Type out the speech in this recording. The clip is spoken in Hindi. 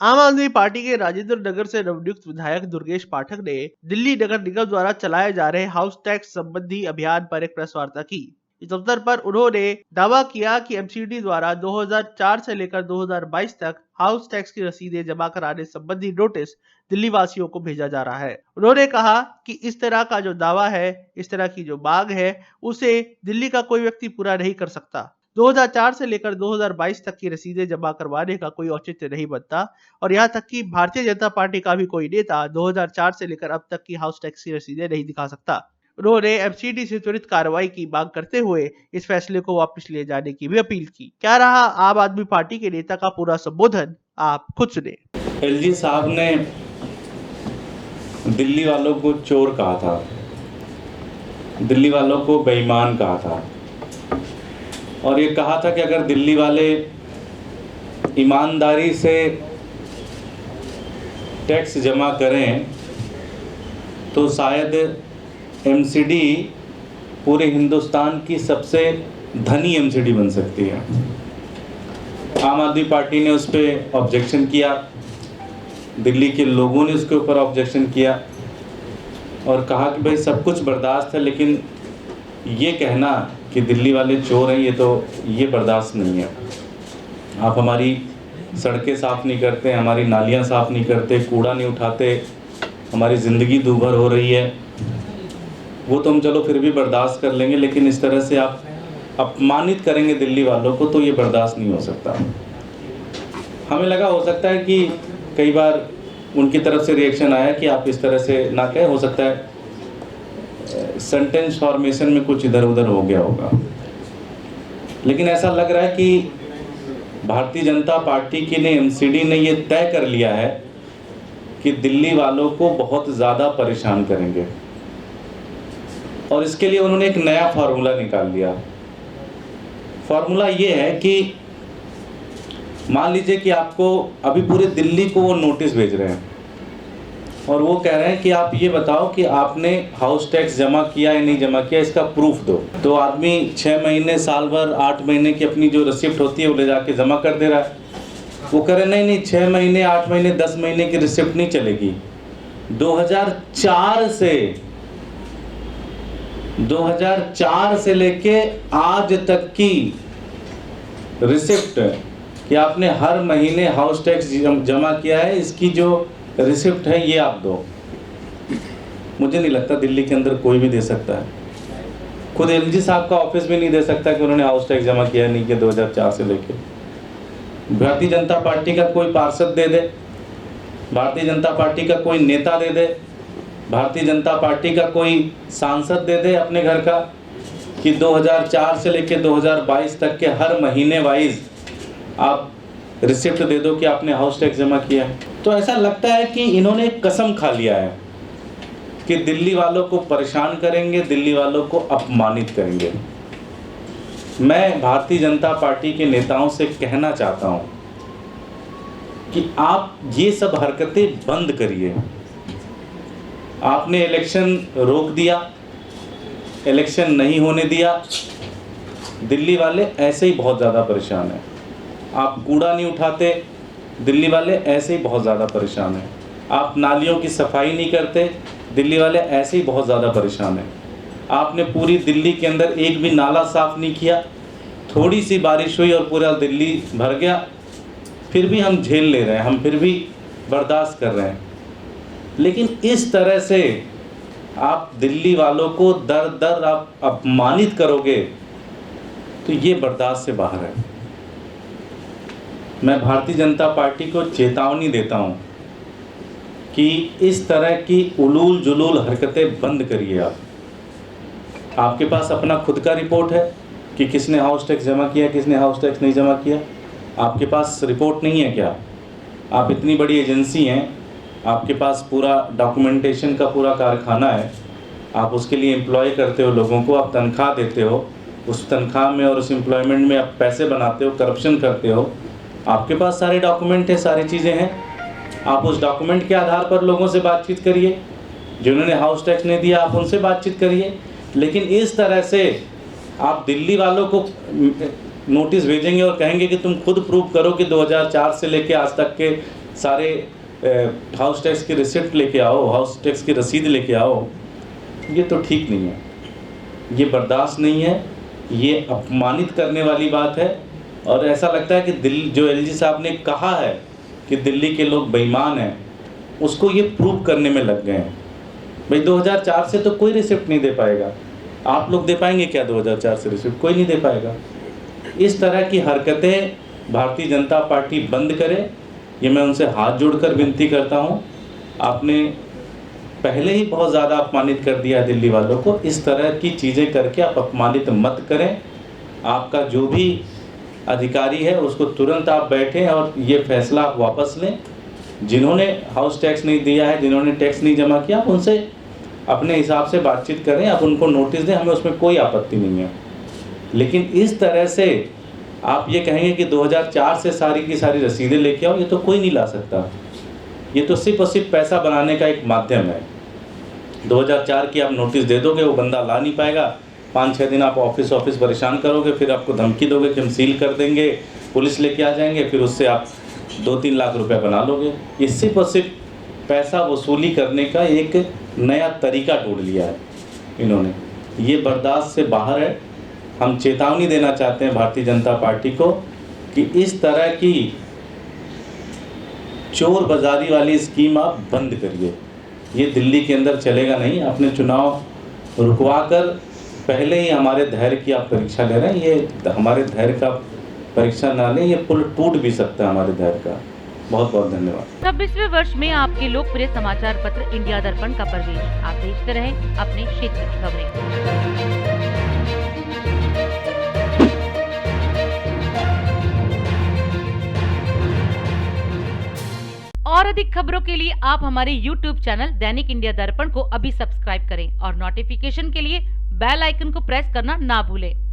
आम आदमी पार्टी के राजेंद्र नगर से नवनियुक्त विधायक दुर्गेश पाठक ने दिल्ली नगर निगम द्वारा चलाए जा रहे हाउस टैक्स संबंधी अभियान पर एक प्रेस वार्ता की। इस अवसर पर उन्होंने दावा किया कि एमसीडी द्वारा 2004 से लेकर 2022 तक हाउस टैक्स की रसीदें जमा कराने संबंधी नोटिस दिल्ली वासियों को भेजा जा रहा है। उन्होंने कहा कि इस तरह का जो दावा है, इस तरह की जो मांग है, उसे दिल्ली का कोई व्यक्ति पूरा नहीं कर सकता। 2004 से लेकर 2022 तक की रसीदें जमा करवाने का कोई औचित्य नहीं बनता और यहाँ तक कि भारतीय जनता पार्टी का भी कोई नेता 2004 से लेकर अब तक की हाउस टैक्स की रसीदें नहीं दिखा सकता। उन्होंने एमसीडी से त्वरित कार्रवाई की मांग करते हुए इस फैसले को वापस लिए जाने की भी अपील की। क्या रहा आम आदमी पार्टी के नेता का पूरा संबोधन, आप खुद सुने। एलजी साहब ने दिल्ली वालों को चोर कहा था, दिल्ली वालों को बेईमान कहा था और ये कहा था कि अगर दिल्ली वाले ईमानदारी से टैक्स जमा करें तो शायद एमसीडी पूरे हिंदुस्तान की सबसे धनी एमसीडी बन सकती है। आम आदमी पार्टी ने उस पर ऑब्जेक्शन किया, दिल्ली के लोगों ने उसके ऊपर ऑब्जेक्शन किया और कहा कि भाई सब कुछ बर्दाश्त है, लेकिन ये कहना कि दिल्ली वाले चोर हैं ये बर्दाश्त नहीं है। आप हमारी सड़कें साफ़ नहीं करते, हमारी नालियाँ साफ़ नहीं करते, कूड़ा नहीं उठाते, हमारी ज़िंदगी दूभर हो रही है, वो तो हम चलो फिर भी बर्दाश्त कर लेंगे, लेकिन इस तरह से आप अपमानित करेंगे दिल्ली वालों को तो ये बर्दाश्त नहीं हो सकता। हमें लगा हो सकता है कि कई बार उनकी तरफ से रिएक्शन आया कि आप इस तरह से ना कहें, हो सकता है सेंटेंस फॉर्मेशन में कुछ इधर उधर हो गया होगा, लेकिन ऐसा लग रहा है कि भारतीय जनता पार्टी की ने एमसीडी ने ये तय कर लिया है कि दिल्ली वालों को बहुत ज़्यादा परेशान करेंगे और इसके लिए उन्होंने एक नया फार्मूला निकाल लिया। फार्मूला ये है कि मान लीजिए कि आपको अभी पूरे दिल्ली को वो नोटिस भेज रहे हैं और वो कह रहे हैं कि आप ये बताओ कि आपने हाउस टैक्स जमा किया या नहीं जमा किया, इसका प्रूफ दो। तो आदमी 6 महीने, साल भर, 8 महीने की अपनी जो रिसिप्ट होती है वो ले जाके जमा कर दे रहा है। वो कह रहे नहीं 6 महीने, 8 महीने, 10 महीने की रिसिप्ट नहीं चलेगी। 2004 से लेके आज तक की रिसिप्ट कि आपने हर महीने हाउस टैक्स जमा किया है, इसकी जो रिसिप्ट है ये आप दो। मुझे नहीं लगता दिल्ली के अंदर कोई भी दे सकता है। खुद एलजी साहब का ऑफिस भी नहीं दे सकता कि उन्होंने हाउस टैक्स जमा किया नहीं किया 2004 से लेके। भारतीय जनता पार्टी का कोई पार्षद दे दे, भारतीय जनता पार्टी का कोई नेता दे दे, भारतीय जनता पार्टी का कोई सांसद दे दे अपने घर का कि 2004 से लेके 2022 तक के हर महीने वाइज आप रिसिप्ट दे दो कि आपने हाउस टैक्स जमा किया है। तो ऐसा लगता है कि इन्होंने कसम खा लिया है कि दिल्ली वालों को परेशान करेंगे, दिल्ली वालों को अपमानित करेंगे। मैं भारतीय जनता पार्टी के नेताओं से कहना चाहता हूं कि आप ये सब हरकतें बंद करिए। आपने इलेक्शन रोक दिया, इलेक्शन नहीं होने दिया, दिल्ली वाले ऐसे ही बहुत ज़्यादा परेशान हैं। आप कूड़ा नहीं उठाते, दिल्ली वाले ऐसे ही बहुत ज़्यादा परेशान हैं। आप नालियों की सफाई नहीं करते, दिल्ली वाले ऐसे ही बहुत ज़्यादा परेशान हैं। आपने पूरी दिल्ली के अंदर एक भी नाला साफ़ नहीं किया, थोड़ी सी बारिश हुई और पूरा दिल्ली भर गया, फिर भी हम झेल ले रहे हैं, हम फिर भी बर्दाश्त कर रहे हैं। लेकिन इस तरह से आप दिल्ली वालों को दर दर आप अपमानित करोगे तो ये बर्दाश्त से बाहर है। मैं भारतीय जनता पार्टी को चेतावनी देता हूं कि इस तरह की उलूल जुलूल हरकतें बंद करिए। आपके पास अपना खुद का रिपोर्ट है कि किसने हाउस टैक्स जमा किया, किसने हाउस टैक्स नहीं जमा किया। आपके पास रिपोर्ट नहीं है क्या? आप इतनी बड़ी एजेंसी हैं, आपके पास पूरा डॉक्यूमेंटेशन का पूरा कारखाना है, आप उसके लिए एम्प्लॉय करते हो लोगों को, आप तनख्वाह देते हो, उस तनख्वाह में और उस एम्प्लॉयमेंट में आप पैसे बनाते हो, करप्शन करते हो। आपके पास सारे डॉक्यूमेंट है, सारी चीज़ें हैं। आप उस डॉक्यूमेंट के आधार पर लोगों से बातचीत करिए, जिन्होंने हाउस टैक्स नहीं दिया आप उनसे बातचीत करिए। लेकिन इस तरह से आप दिल्ली वालों को नोटिस भेजेंगे और कहेंगे कि तुम खुद प्रूव करो कि 2004 से लेके आज तक के सारे हाउस टैक्स की रिसिप्ट लेके आओ, हाउस टैक्स की रसीद लेके आओ, ये तो ठीक नहीं है, ये बर्दाश्त नहीं है, ये अपमानित करने वाली बात है। और ऐसा लगता है कि दिल्ली जो एलजी साहब ने कहा है कि दिल्ली के लोग बेईमान हैं, उसको ये प्रूव करने में लग गए हैं। भाई 2004 से तो कोई रिसिप्ट नहीं दे पाएगा, आप लोग दे पाएंगे क्या 2004 से रिसिप्ट? कोई नहीं दे पाएगा। इस तरह की हरकतें भारतीय जनता पार्टी बंद करे, ये मैं उनसे हाथ जोड़कर विनती करता हूँ। आपने पहले ही बहुत ज़्यादा अपमानित कर दिया दिल्ली वालों को, इस तरह की चीज़ें करके आप अपमानित मत करें। आपका जो भी अधिकारी है उसको तुरंत आप बैठें और ये फैसला आप वापस लें। जिन्होंने हाउस टैक्स नहीं दिया है, जिन्होंने टैक्स नहीं जमा किया, आप उनसे अपने हिसाब से बातचीत करें, आप उनको नोटिस दें, हमें उसमें कोई आपत्ति नहीं है। लेकिन इस तरह से आप ये कहेंगे कि 2004 से सारी की सारी रसीदें लेके आओ, ये तो कोई नहीं ला सकता। ये तो सिर्फ और सिर्फ पैसा बनाने का एक माध्यम है। 2004 की आप नोटिस दे दोगे, वो बंदा ला नहीं पाएगा, 5-6 दिन आप ऑफिस परेशान करोगे, फिर आपको धमकी दोगे कि हम सील कर देंगे, पुलिस लेके आ जाएंगे, फिर उससे आप 2-3 लाख रुपए बना लोगे। ये सिर्फ और सिर्फ पैसा वसूली करने का एक नया तरीका ढूंढ लिया है इन्होंने, ये बर्दाश्त से बाहर है। हम चेतावनी देना चाहते हैं भारतीय जनता पार्टी को कि इस तरह की चोर बाजारी वाली स्कीम आप बंद करिए, ये दिल्ली के अंदर चलेगा नहीं। अपने चुनाव रुकवा कर पहले ही हमारे धैर्य की आप परीक्षा ले रहे हैं, ये हमारे धैर्य का परीक्षा ना लें, ये पुल टूट भी सकता है हमारे धैर्य का। बहुत बहुत धन्यवाद। 26वें वर्ष में आपके लोकप्रिय समाचार पत्र इंडिया दर्पण का प्रवेश। आप देखते रहें अपने क्षेत्र की खबरें। और अधिक खबरों के लिए आप हमारे YouTube चैनल दैनिक इंडिया दर्पण को अभी सब्सक्राइब करें और नोटिफिकेशन के लिए बेल आइकन को प्रेस करना ना भूलें।